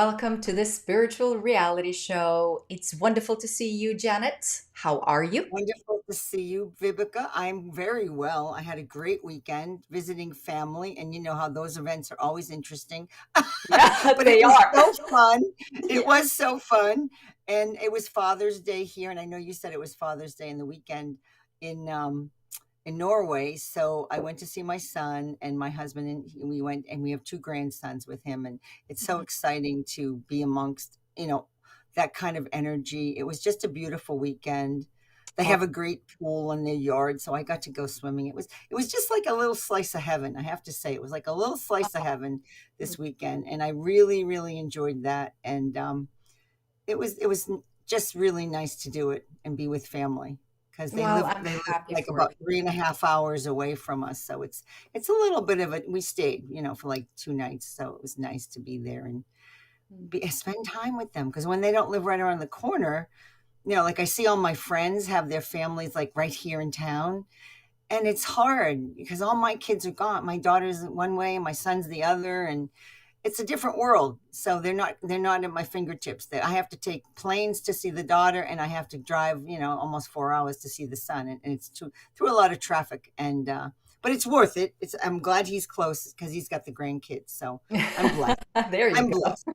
welcome to this spiritual reality show. It's wonderful to see you, Janet. How are you? Wonderful to see you, Vivica. I'm very well. I had a great weekend visiting family, and you know how those events are always interesting. Yeah, But it they was are. so fun. It Yeah. was so fun. And it was Father's Day here. And I know you said it was Father's Day in the weekend in um in Norway. So I went to see my son and my husband, and we went, and we have two grandsons with him. And it's so exciting to be amongst, that kind of energy. It was just a beautiful weekend. They Oh, have a great pool in their yard, so I got to go swimming. It was just like a little slice of heaven. I have to say, it was like a little slice of heaven this weekend, and I really, really enjoyed that. And it was just really nice to do it and be with family because they well, live I'm they live happy like for about you. 3.5 hours away from us. So it's a little bit of it. We stayed, for like 2 nights, so it was nice to be there and spend time with them. Because when they don't live right around the corner, like I see all my friends have their families like right here in town, and it's hard because all my kids are gone. My daughter's one way, my son's the other, and it's a different world. So they're not at my fingertips. That I have to take planes to see the daughter, and I have to drive, almost 4 hours to see the son, and it's through a lot of traffic. And but it's worth it. I'm glad he's close because he's got the grandkids. So I'm blessed. There you I'm go. blessed.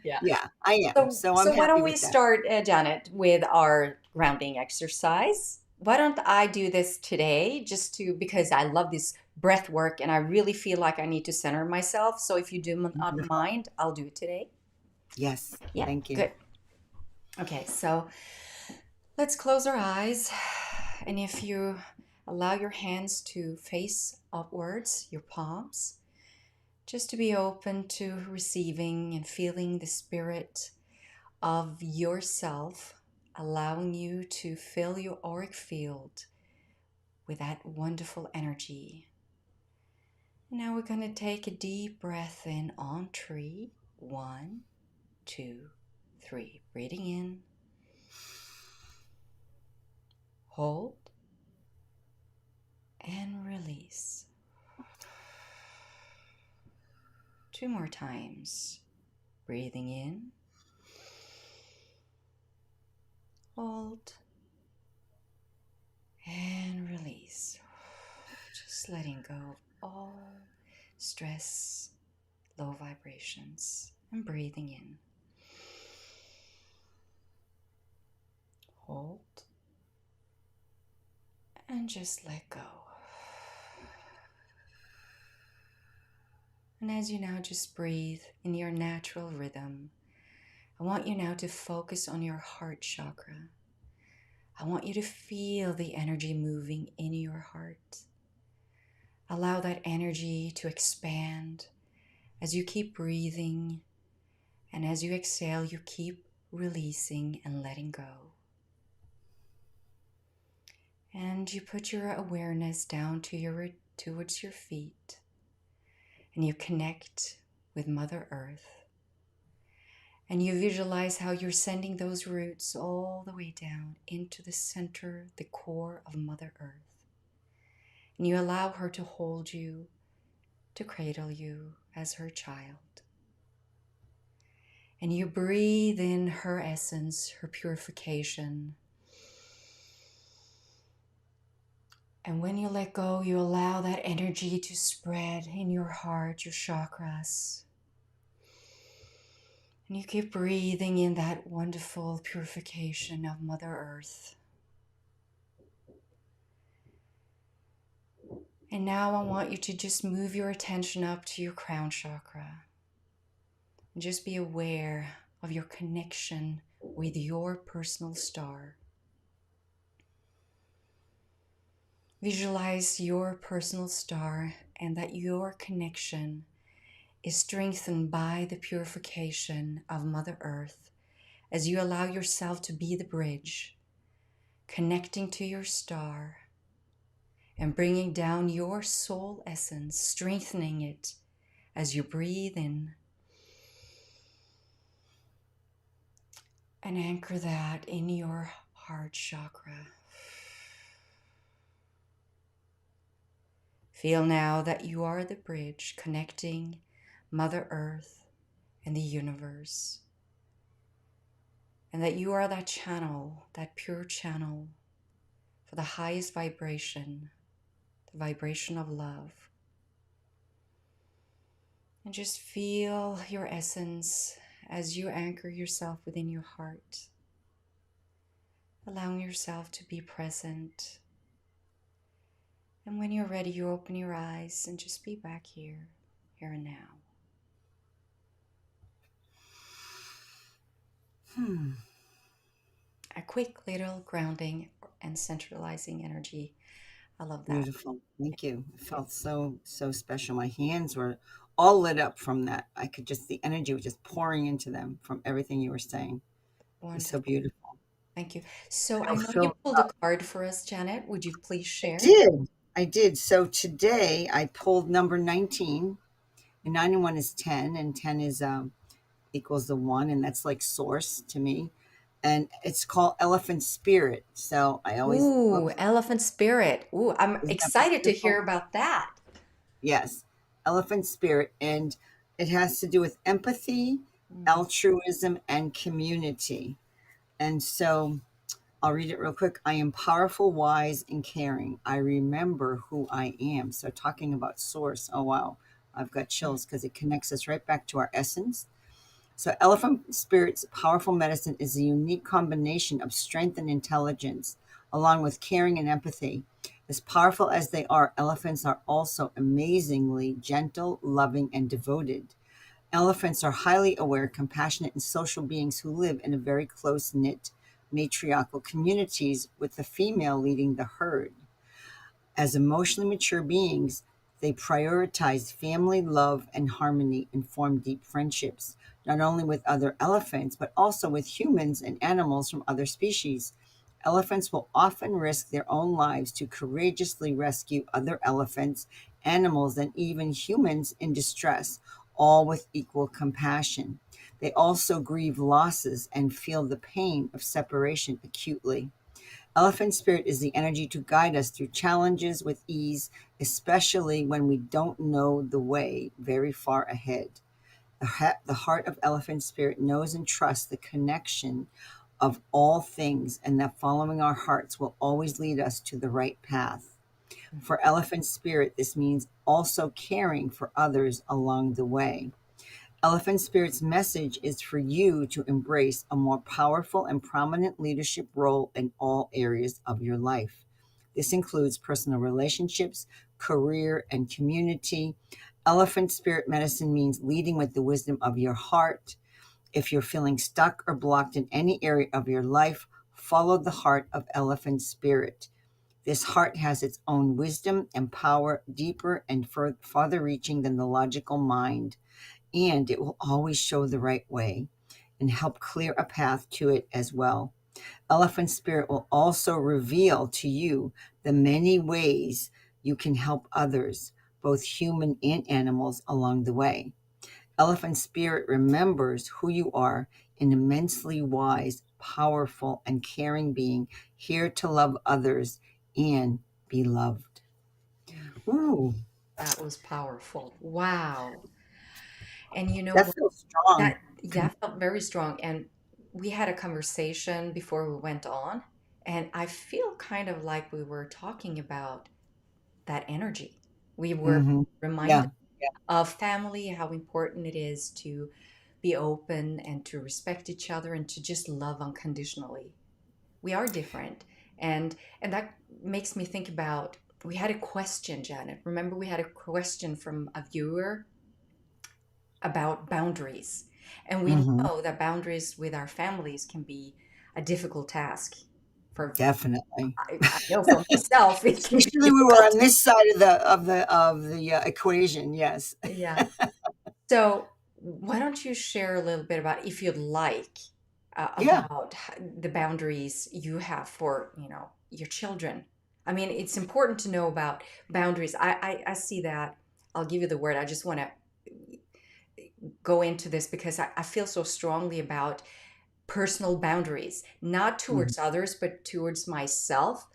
Yeah. Yeah, I am. So, So I'm so why happy don't we with that. start, Janet, with our grounding exercise? Why don't I do this today just to, because I love this breath work and I really feel like I need to center myself. So if you do not Wonderful. mind, I'll do it today. Yes. Yeah, Thank you. good. Okay, so let's close our eyes. And if you allow your hands to face upwards, your palms, just to be open to receiving and feeling the spirit of yourself, allowing you to fill your auric field with that wonderful energy. Now we're going to take a deep breath in on three. One, two, three. Breathing in, hold, and release. Two more times. Breathing in, hold, and release. Just letting go of all stress, low vibrations, and breathing in, hold, and just let go. And as you now just breathe in your natural rhythm, I want you now to focus on your heart chakra. I want you to feel the energy moving in your heart. Allow that energy to expand as you keep breathing, and as you exhale, you keep releasing and letting go. And you put your awareness down towards your feet, and you connect with Mother Earth. And you visualize how you're sending those roots all the way down into the center, the core of Mother Earth. And you allow her to hold you, to cradle you as her child. And you breathe in her essence, her purification. And when you let go, you allow that energy to spread in your heart, your chakras. And you keep breathing in that wonderful purification of Mother Earth. And now I want you to just move your attention up to your crown chakra. And just be aware of your connection with your personal star. Visualize your personal star and that your connection is strengthened by the purification of Mother Earth as you allow yourself to be the bridge, connecting to your star and bringing down your soul essence, strengthening it as you breathe in, and anchor that in your heart chakra. Feel now that you are the bridge connecting Mother Earth and the universe, and that you are that channel, that pure channel for the highest vibration, the vibration of love. And just feel your essence as you anchor yourself within your heart, allowing yourself to be present. And when you're ready, you open your eyes and just be back here, here and now. Hmm. A quick little grounding and centralizing energy. I love that. Beautiful. Thank you. It Yeah, felt so, so special. My hands were all lit up from that. I could just, the energy was just pouring into them from everything you were saying. It was so wonderful. beautiful. Thank you. So I So know you filled pulled a card for us, Janet. Would you please I share? did. I did. So today I pulled number 19, and 91 is 10, and 10 is equals the one, and that's like source to me. And it's called Elephant Spirit. So I always look Ooh, for, elephant spirit. Ooh, I'm isn't that excited to hear beautiful? about that. Yes, Elephant Spirit. And it has to do with empathy, Mm, altruism, and community. And so I'll read it real quick. I am powerful, wise, and caring. I remember who I am. So, talking about source, oh wow, I've got mm, chills because it connects us right back to our essence. So, elephant spirit's powerful medicine is a unique combination of strength and intelligence, along with caring and empathy. As powerful as they are, elephants are also amazingly gentle, loving, and devoted. Elephants are highly aware, compassionate, and social beings who live in a very close knit matriarchal communities with the female leading the herd. As emotionally mature beings, they prioritize family love and harmony and form deep friendships, not only with other elephants, but also with humans and animals from other species. Elephants will often risk their own lives to courageously rescue other elephants, animals, and even humans in distress, all with equal compassion. They also grieve losses and feel the pain of separation acutely. Elephant spirit is the energy to guide us through challenges with ease, especially when we don't know the way very far ahead. The heart of elephant spirit knows and trusts the connection of all things, and that following our hearts will always lead us to the right path. mm, For elephant spirit, this means also caring for others along the way. Elephant Spirit's message is for you to embrace a more powerful and prominent leadership role in all areas of your life. This includes personal relationships, career, and community. Elephant Spirit medicine means leading with the wisdom of your heart. If you're feeling stuck or blocked in any area of your life, follow the heart of Elephant Spirit. This heart has its own wisdom and power, deeper and farther reaching than the logical mind, and it will always show the right way and help clear a path to it as well. Elephant Spirit will also reveal to you the many ways you can help others, both human and animals, along the way. Elephant Spirit remembers who you are, an immensely wise, powerful, and caring being here to love others and be loved. mm. Ooh, That was powerful. Wow. And you know that what? feels strong. That felt very strong. And we had a conversation before we went on, and I feel kind of like we were talking about that energy. We were Mm-hmm. reminded Yeah, yeah. of family, how important it is to be open and to respect each other and to just love unconditionally. We are different. And that makes me think about, we had a question, Janet. Remember, we had a question from a viewer about boundaries. And we Mm-hmm. know that boundaries with our families can be a difficult task. For Definitely. I know for myself, it can be Especially we were difficult. on this side of the equation. Yes. Yeah. So, why don't you share a little bit about, if you'd like, Yeah. about the boundaries you have for, your children? I mean, it's important to know about boundaries. I see that. I'll give you the word. I just want to go into this because I feel so strongly about personal boundaries, not Mhm. towards others, but towards myself,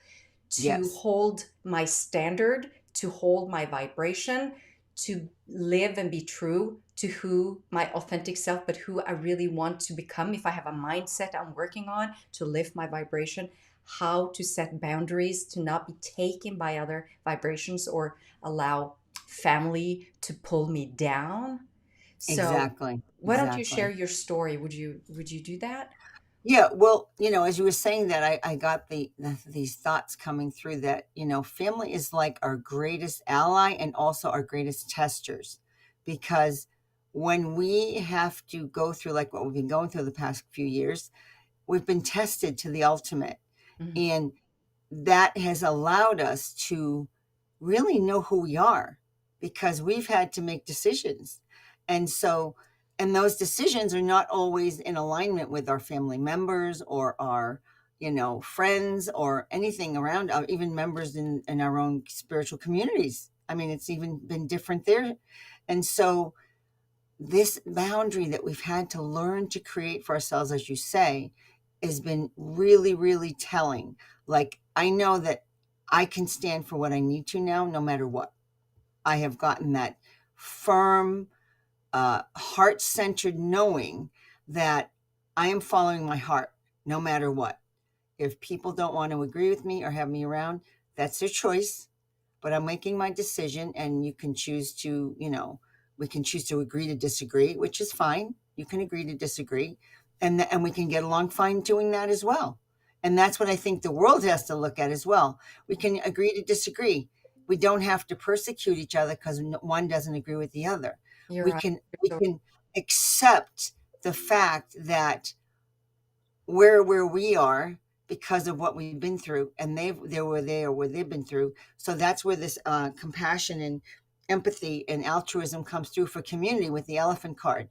to Yes. hold my standard, to hold my vibration, to live and be true to who my authentic self, but who I really want to become. If I have a mindset I'm working on to lift my vibration, how to set boundaries to not be taken by other vibrations or allow family to pull me down. So Exactly. why don't you share Exactly. your story? Would you do that? Yeah, well, as you were saying that, I got these thoughts coming through that, family is like our greatest ally and also our greatest testers. Because when we have to go through like what we've been going through the past few years, we've been tested to the ultimate. Mhm. And that has allowed us to really know who we are because we've had to make decisions. And so, and those decisions are not always in alignment with our family members or our, friends or anything around, even members in our own spiritual communities. I mean, it's even been different there. And so, this boundary that we've had to learn to create for ourselves, as you say, has been really, really telling. Like, I know that I can stand for what I need to now, no matter what. I have gotten that firm, heart centered knowing that I am following my heart no matter what. If people don't want to agree with me or have me around, that's their choice, but I'm making my decision and you can choose to, we can choose to agree to disagree, which is fine. You can agree to disagree and we can get along fine doing that as well. And that's what I think the world has to look at as well. We can agree to disagree. We don't have to persecute each other because one doesn't agree with the other. You're We right. can You're we so can accept the fact that we're where we are because of what we've been through and they're where they are where they've been through. So that's where this compassion and empathy and altruism comes through for community with the elephant card.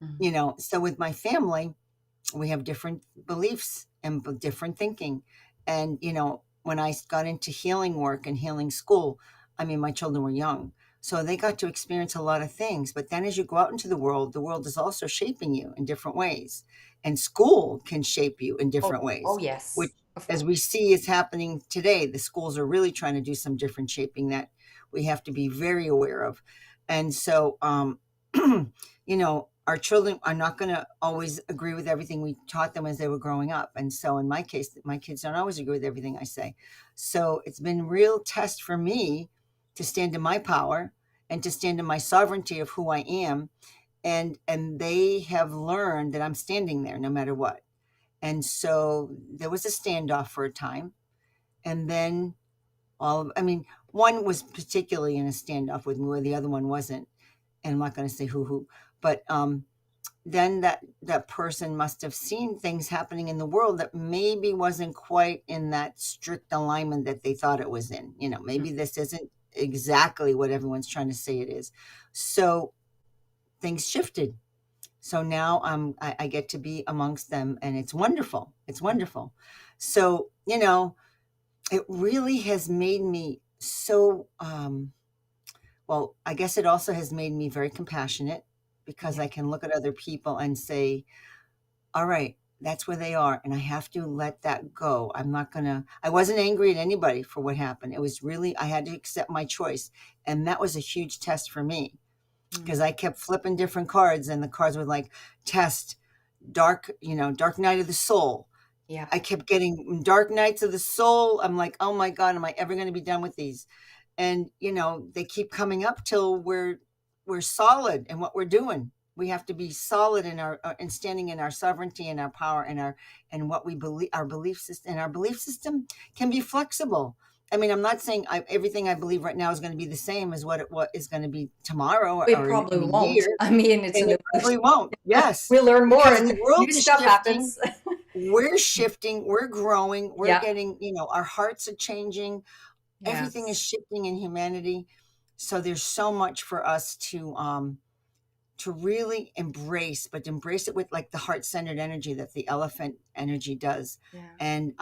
Mhm. So with my family, we have different beliefs and different thinking. And, when I got into healing work and healing school, I mean, my children were young. So they got to experience a lot of things. But then as you go out into the world is also shaping you in different ways. And school can shape you in Oh, different oh ways, which, yes, of as course. we see is happening today, the schools are really trying to do some different shaping that we have to be very aware of. And so, our children are not going to always agree with everything we taught them as they were growing up. And so in my case, my kids don't always agree with everything I say. So it's been real test for me to stand in my power and to stand in my sovereignty of who I am. And they have learned that I'm standing there no matter what. And so there was a standoff for a time. And then I mean, one was particularly in a standoff with me where the other one wasn't. And I'm not going to say who, but then that person must have seen things happening in the world that maybe wasn't quite in that strict alignment that they thought it was in. Mm. Maybe this isn't exactly what everyone's trying to say it is. So things shifted. So now I get to be amongst them, and it's wonderful. It's wonderful. So it really has made me so. Well, I guess it also has made me very compassionate because Yeah. I can look at other people and say, all right, that's where they are. And I have to let that go. I wasn't angry at anybody for what happened. It was really, I had to accept my choice. And that was a huge test for me Mm. because I kept flipping different cards and the cards were like test, dark night of the soul. Yeah. I kept getting dark nights of the soul. I'm like, oh my God, am I ever going to be done with these? And they keep coming up till we're solid in what we're doing. We have to be solid in our and standing in our sovereignty and our power and what we believe, our belief system. And our belief system can be flexible. I mean, I'm not saying everything I believe right now is going to be the same as what is going to be tomorrow We or probably in a year, won't. I mean, it's and an it probably evolution. won't. Yes, We learn more because the and world new is stuff shifting. happens. We're shifting. We're growing. We're Yeah. getting. Our hearts are changing. Everything is Yes. shifting in humanity. So there's so much for us to really embrace, but embrace it with like the heart-centered energy that the elephant energy does. Yeah. And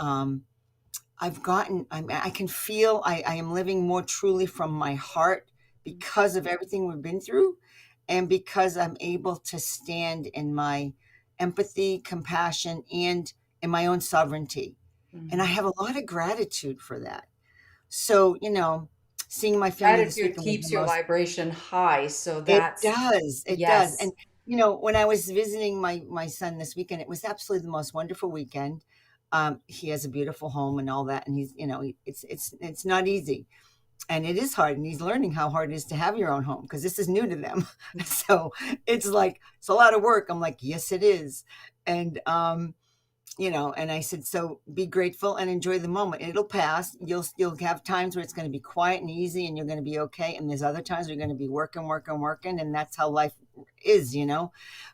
I can feel I am living more truly from my heart Mm. because of everything we've been through, and because I'm able to stand in my empathy, compassion, and in my own sovereignty. And I Mhm. have a lot of gratitude for that. So, seeing my family this Gratitude weekend was the keeps your most. vibration high. So It that's, does, it does, and, yes. when I was visiting my son this weekend, it was absolutely the most wonderful weekend. He has a beautiful home and all that, and he's, it's not easy, and it is hard, and he's learning how hard it is to have your own home because this is new to them. So, it's like, it's a lot of work. I'm like, "Yes, it is," and, and I said, so be grateful and enjoy the moment. It'll pass. You'll have times where it's going to be quiet and easy and you're going to be okay. And there's other times where you're going to be working, working, working. And that's how life is.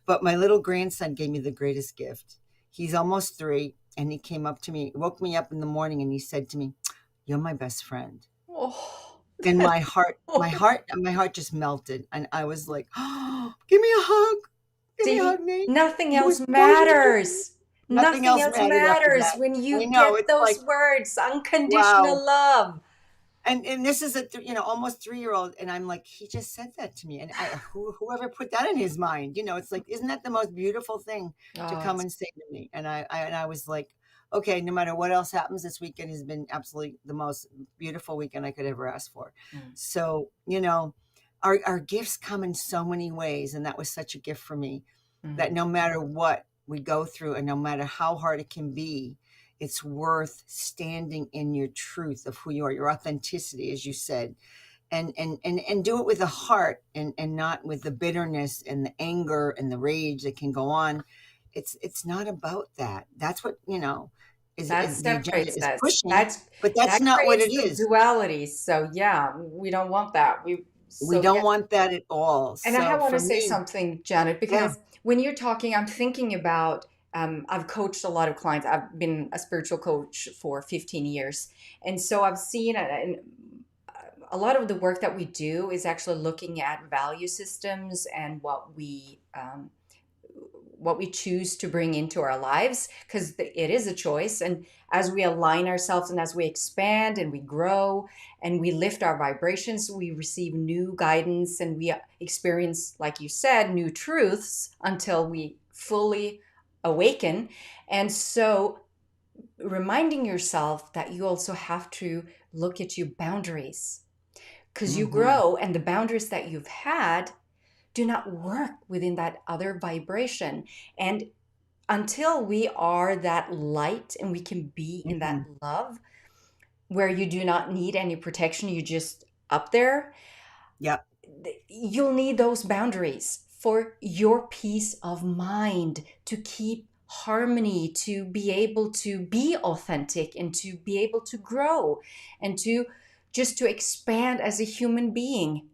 But my little grandson gave me the greatest gift. He's almost 3 and he came up to me, woke me up in the morning and he said to me, "You're my best friend." Oh, And that's my heart, my so. heart, my heart just melted. And I was like, "Oh, give me a hug. Give me a hug, See, Nate. nothing You were else so wonderful." matters. Nothing Nothing else else mattered after matters that. when I you know, get it's like, those words, wow. unconditional love. And this is a almost 3-year-old, and I'm like, he just said that to me, and whoever put that in his mind, it's like, isn't that the most beautiful thing to Oh, come it's and say to me? And I was like, okay, no matter what else happens, this weekend has been absolutely the most beautiful weekend I could ever ask for. mm, So, our gifts come in so many ways, and that was such a gift for me, that mm. no matter what we go through and no matter how hard it can be, it's worth standing in your truth of who you are, your authenticity, as you said, and do it with a heart, and not with the bitterness and the anger and the rage that can go on. It's not about that. That's what, That is the agenda separates is us. pushing, but that's That not what creates it the is. duality. So yeah, we don't want that. We So don't yes. want that at all. And I So want for to say me, something, Janet, yeah. because when you're talking, I'm thinking about, I've coached a lot of clients. I've been a spiritual coach for 15 years. And so I've seen, and a lot of the work that we do is actually looking at value systems and what we choose to bring into our lives, because it is a choice. And as we align ourselves and as we expand and we grow and we lift our vibrations, we receive new guidance and we experience, like you said, new truths until we fully awaken. And so reminding yourself that you also have to look at your boundaries, because you Hmm. grow and the boundaries that you've had do not work within that other vibration. And until we are that light and we can be in that Hmm. love where you do not need any protection, you just up there, Yep. you'll need those boundaries for your peace of mind, to keep harmony, to be able to be authentic and to be able to grow and to just to expand as a human being.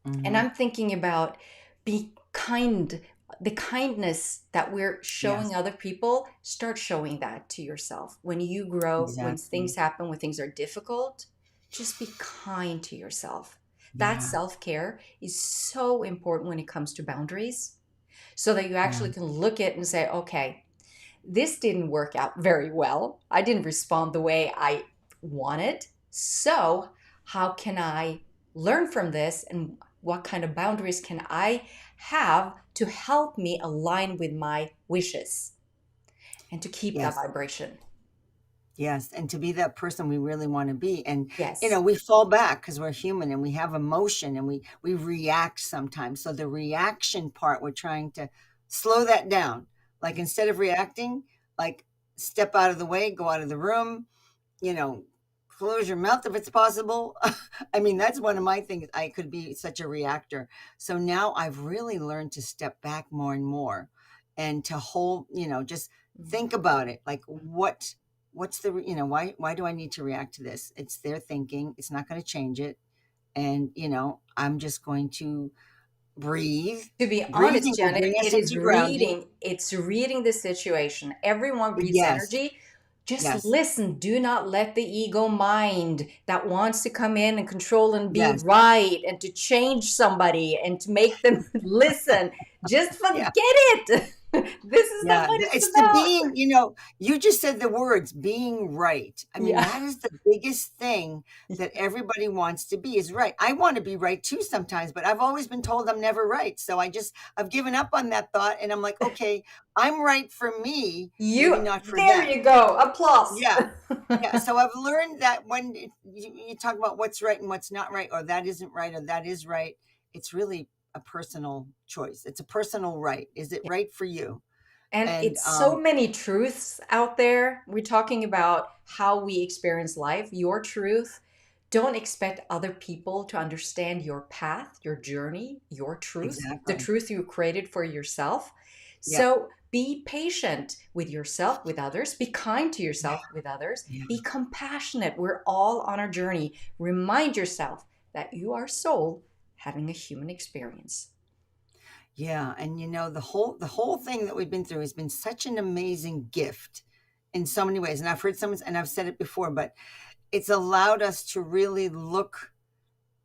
And Hmm. I'm thinking about, be kind. The kindness that we're showing Yes. other people, start showing that to yourself. When you grow, when Exactly. things happen, when things are difficult, just be kind to yourself. That Yeah. self care is so important when it comes to boundaries, so that you Yeah. actually can look at it and say, okay, this didn't work out very well. I didn't respond the way I wanted. So, how can I learn from this, and what kind of boundaries can I have to help me align with my wishes and to keep that Yes. vibration? Yes, and to be that person we really wanna be, and, Yes. we fall back because 'cause we're human and we have emotion and we react sometimes, so the reaction part, we're trying to slow that down. Like, instead of reacting, like, step out of the way, go out of the room, you know, close your mouth if it's possible. I mean, that's one of my things. I could be such a reactor. So now I've really learned to step back more and more, and to hold, just think about it. Like, what's why do I need to react to this? It's their thinking. It's not going to change it. And, I'm just going to breathe. To be Breathing honest, will bring Janet, us into grounding. it's reading the situation. Everyone reads Yes. energy. Just Yes. listen. Do not let the ego mind that wants to come in and control and be Yes. right and to change somebody and to make them listen. Just Yeah. forget it. This is not Yeah, what it's it's the about. being, you just said the words being right. I mean, Yeah. that is the biggest thing that everybody wants to be is right. I want to be right too sometimes, but I've always been told I'm never right. So I've given up on that thought and I'm like, okay, I'm right for me, maybe not for There them. you go. Applause. Yeah. Yeah. So I've learned that when you talk about what's right and what's not right, or that isn't right, or that is right, it's really a personal choice. It's a personal right. Is it right for you? And And it's so many truths out there. We're talking about how we experience life, your truth. Don't expect other people to understand your path, your journey, your truth, the exactly. truth you created for yourself. Yeah. So be patient with yourself, with others. Be kind to Yeah. yourself, with others. Yeah. Be compassionate. We're all on our journey. Remind yourself that you are soul having a human experience. Yeah. And the whole thing that we've been through has been such an amazing gift in so many ways. And I've heard someone, and I've said it before, but it's allowed us to really look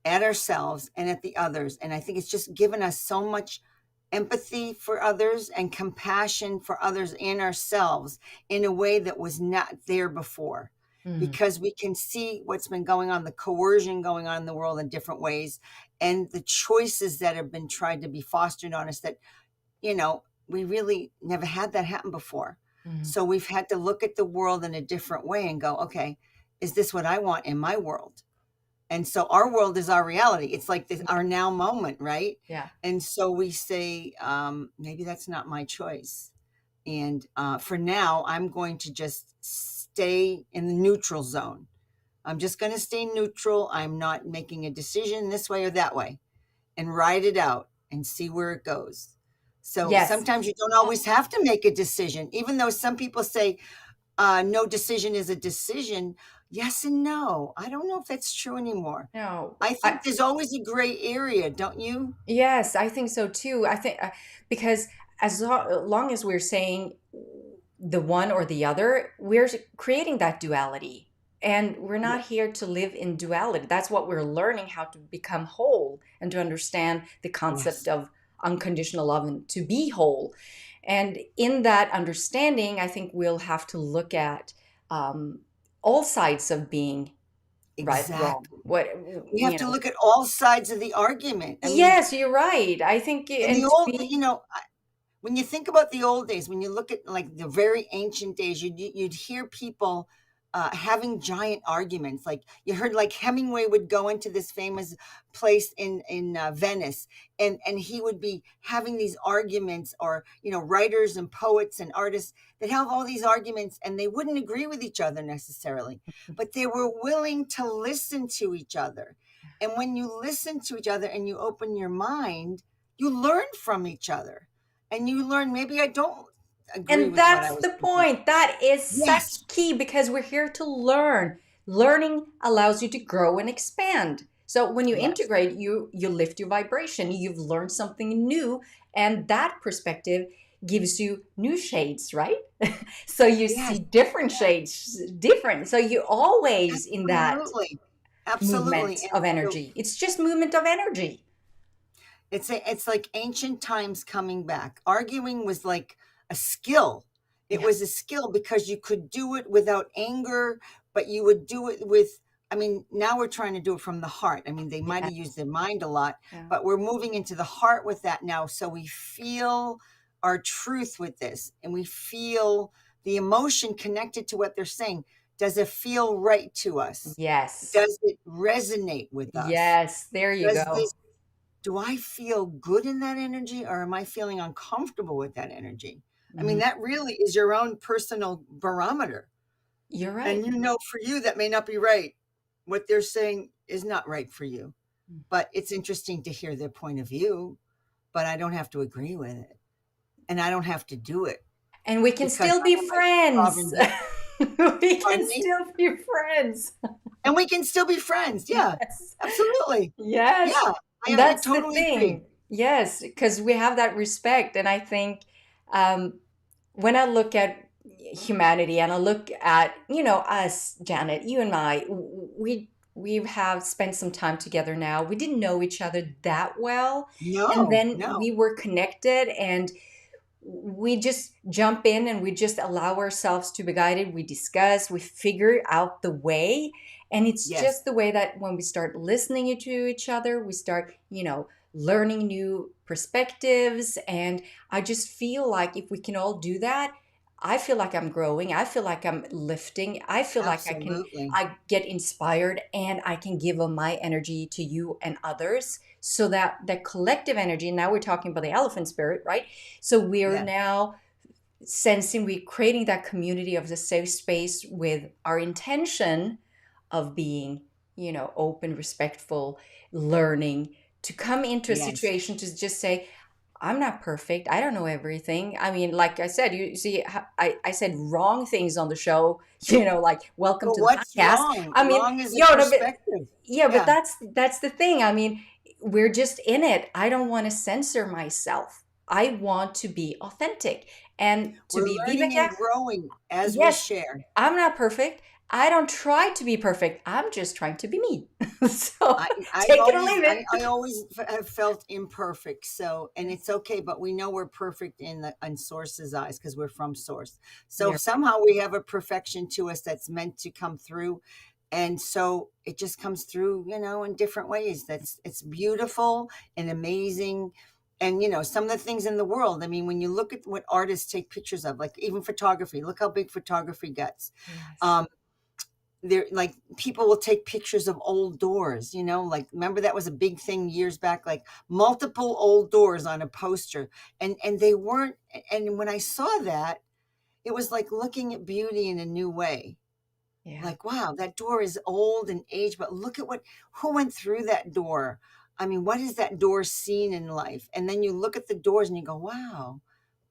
at ourselves and at the others. And I think it's just given us so much empathy for others and compassion for others and ourselves in a way that was not there before. Mm, Because we can see what's been going on, the coercion going on in the world in different ways, and the choices that have been tried to be fostered on us that, we really never had that happen before. mm, So we've had to look at the world in a different way and go, okay, is this what I want in my world? And so our world is our reality. It's like this, our now moment, right? yeah. And so we say, maybe that's not my choice. And for now, I'm going to just stay in the neutral zone. I'm just going to stay neutral. I'm not making a decision this way or that way and ride it out and see where it goes. So Yes. sometimes you don't always have to make a decision, even though some people say, no decision is a decision. Yes and no. I don't know if that's true anymore. No. I think there's always a gray area, don't you? Yes, I think so too. I think because long as we're saying the one or the other, we're creating that duality. And we're Yeah. not here to live in duality. That's what we're learning how to become whole and to understand the concept Yes. of unconditional love and to be whole. And in that understanding, I think we'll have to look at um, all sides of being right, wrong. Exactly. What, We have to look at all sides of the argument. I mean, yes, you're right. I think, in the and to old, be when you think about the old days, when you look at like the very ancient days, you'd hear people having giant arguments. Like you heard, like Hemingway would go into this famous place in Venice, and he would be having these arguments, or writers and poets and artists that have all these arguments, and they wouldn't agree with each other necessarily, but they were willing to listen to each other. And when you listen to each other and you open your mind, you learn from each other, and you learn, maybe I don't agree And with what I that's was the thinking. point. That is Yes. such key because we're here to learn. Learning allows you to grow and expand. So when you Yes. integrate, you lift your vibration. You've learned something new, and that perspective gives you new shades, right? So you Yes. see different shades, different. So you always in that Absolutely. Absolutely. movement And of so energy. It's just movement of energy. it's like ancient times coming back. Arguing was like a skill. It Yeah, was a skill because you could do it without anger, but you would do it with, I mean, now we're trying to do it from the heart. I mean, they might yeah, have used their mind a lot, yeah. but we're moving into the heart with that now. So we feel our truth with this, and we feel the emotion connected to what they're saying. Does it feel right to us? Yes. Does it resonate with us? Yes, there you Does go. this Do I feel good in that energy, or am I feeling uncomfortable with that energy? I mean, Mhm. that really is your own personal barometer. You're right. And for you, that may not be right. What they're saying is not right for you. But it's interesting to hear their point of view, but I don't have to agree with it. And I don't have to do it And we can because still I be am my friends. sovereign being. We can Pardon me? still be friends. And we can still be friends. Yeah, Yes. absolutely. Yes. Yeah, I That's the totally agree. thing. Yes, because we have that respect. And I think when I look at humanity and I look at, us, Janet, you and I, we have spent some time together now. We didn't know each other that well. And No, then no. we were connected and we just jump in and we just allow ourselves to be guided. We discuss, we figure out the way. And it's Yes, just the way that when we start listening to each other, we start, learning new perspectives. And I just feel like if we can all do that, I feel like I'm growing. I feel like I'm lifting. I feel like absolutely. I get inspired and I can give of my energy to you and others so that the collective energy, now we're talking about the elephant spirit, right? So we are Yeah. now sensing we're creating that community of the safe space with our intention of being, open, respectful, learning, to come into a Yes. situation to just say, I'm not perfect. I don't know everything. I mean, like I said, you see, I said wrong things on the show, like welcome But to the what's podcast. wrong? I mean, Wrong is a no, but perspective. yeah, but Yeah. that's the thing. I mean, we're just in it. I don't want to censor myself. I want to be authentic and to We're be learning and Viveka. growing as we Yes, share. I'm not perfect. I don't try to be perfect. I'm just trying to be me. So take it or leave it. I always have felt imperfect. So, and it's okay, but we know we're perfect in source's eyes because we're from source. So Yeah. somehow we have a perfection to us that's meant to come through. And so it just comes through, in different ways. It's beautiful and amazing. And, some of the things in the world, I mean, when you look at what artists take pictures of, like even photography, look how big photography gets. Yes. Um, there, like, people will take pictures of old doors, like, remember that was a big thing years back, like multiple old doors on a poster, and they weren't, and when I saw that, it was like looking at beauty in a new way. Yeah. Like, wow, that door is old and aged, but look at who went through that door. I mean, what has that door seen in life? And then you look at the doors and you go, wow,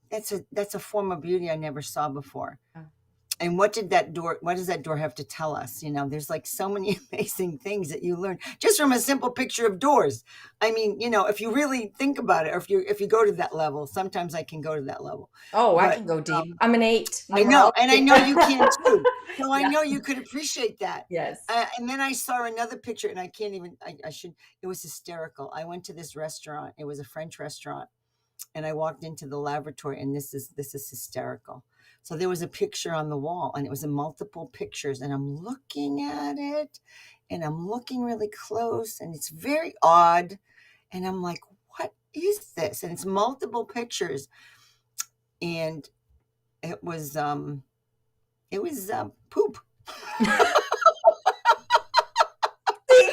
that's a form of beauty I never saw before. Oh, And what does that door have to tell us? There's like so many amazing things that you learn just from a simple picture of doors. I mean, if you really think about it, or if you go to that level, sometimes I can go to that level. oh, I But can go deep. I'm an 8 I know, numerology. and I know you can too. So I Yeah. know you could appreciate that. Yes. And then I saw another picture, and I can't even. I should. It was hysterical. I went to this restaurant. It was a French restaurant, and I walked into the laboratory, and this is hysterical. So there was a picture on the wall, and it was in multiple pictures, and I'm looking at it, and I'm looking really close, and it's very odd, and I'm like, what is this? And it's multiple pictures, and it was poop. See?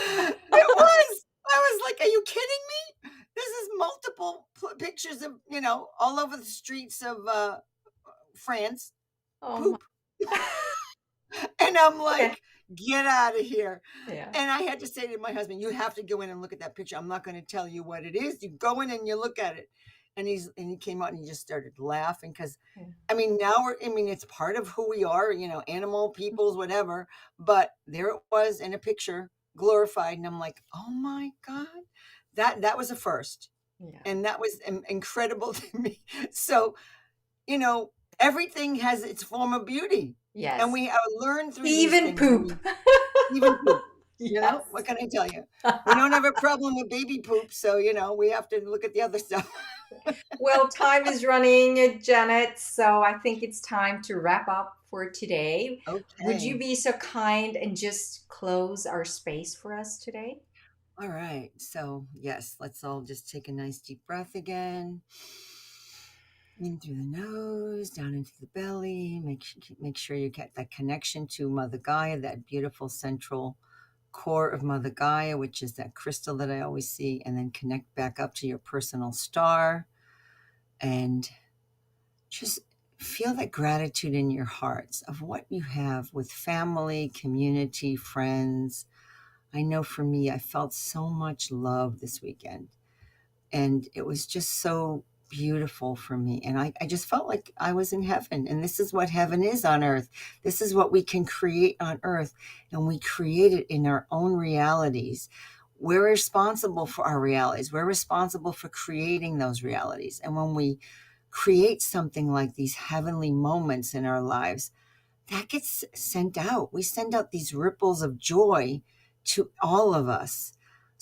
It was. I was like, "Are you kidding me? This is multiple pictures of, all over the streets of France, Oh my. poop." And I'm Okay. like, "Get out of here." Yeah. And I had to say to my husband, "You have to go in and look at that picture. I'm not going to tell you what it is. You go in and you look at it." And he came out and he just started laughing because, Yeah. I mean, now I mean, it's part of who we are, animal, peoples, whatever. But there it was in a picture, glorified, and I'm like, "Oh my God." That was a first. Yeah. And that was incredible to me. So, you know, everything has its form of beauty. And Yes. we learn through these Even things. I poop. mean, even poop, Yes. what can I tell you? We don't have a problem with baby poop. So, we have to look at the other stuff. Well, time is running, Janet, so I think it's time to wrap up for today. Would you Okay. be so kind and just close our space for us today? All right. So, yes, let's all just take a nice deep breath again. In through the nose, down into the belly. Make sure you get that connection to Mother Gaia, that beautiful central core of Mother Gaia, which is that crystal that I always see, and then connect back up to your personal star and just feel that gratitude in your hearts of what you have with family, community, friends. I know for me, I felt so much love this weekend, and it was just so beautiful for me. And I just felt like I was in heaven. And this is what heaven is on earth. This is what we can create on earth. And we create it in our own realities. We're responsible for our realities. We're responsible for creating those realities. And when we create something like these heavenly moments in our lives, that gets sent out. We send out these ripples of joy to all of us.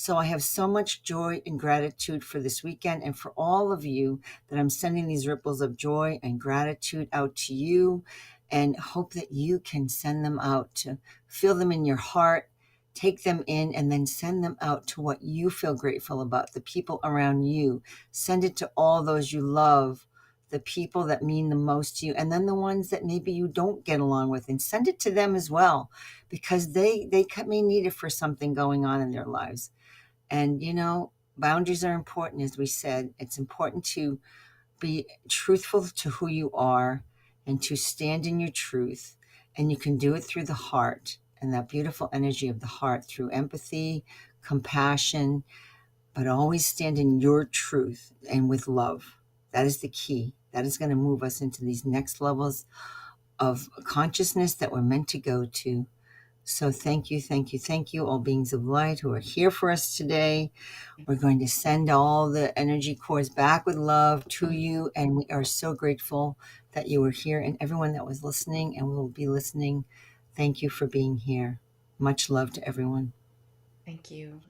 So I have so much joy and gratitude for this weekend and for all of you, that I'm sending these ripples of joy and gratitude out to you, and hope that you can send them out, to feel them in your heart, take them in, and then send them out to what you feel grateful about, the people around you. Send it to all those you love, the people that mean the most to you, and then the ones that maybe you don't get along with, and send it to them as well, because they may need it for something going on in their lives. And boundaries are important. As we said, it's important to be truthful to who you are and to stand in your truth. And you can do it through the heart, and that beautiful energy of the heart, through empathy, compassion, but always stand in your truth and with love. That is the key. That is going to move us into these next levels of consciousness that we're meant to go to. So thank you, thank you, thank you, all beings of light who are here for us today. We're going to send all the energy cores back with love to you. And we are so grateful that you were here, and everyone that was listening and will be listening. Thank you for being here. Much love to everyone. Thank you.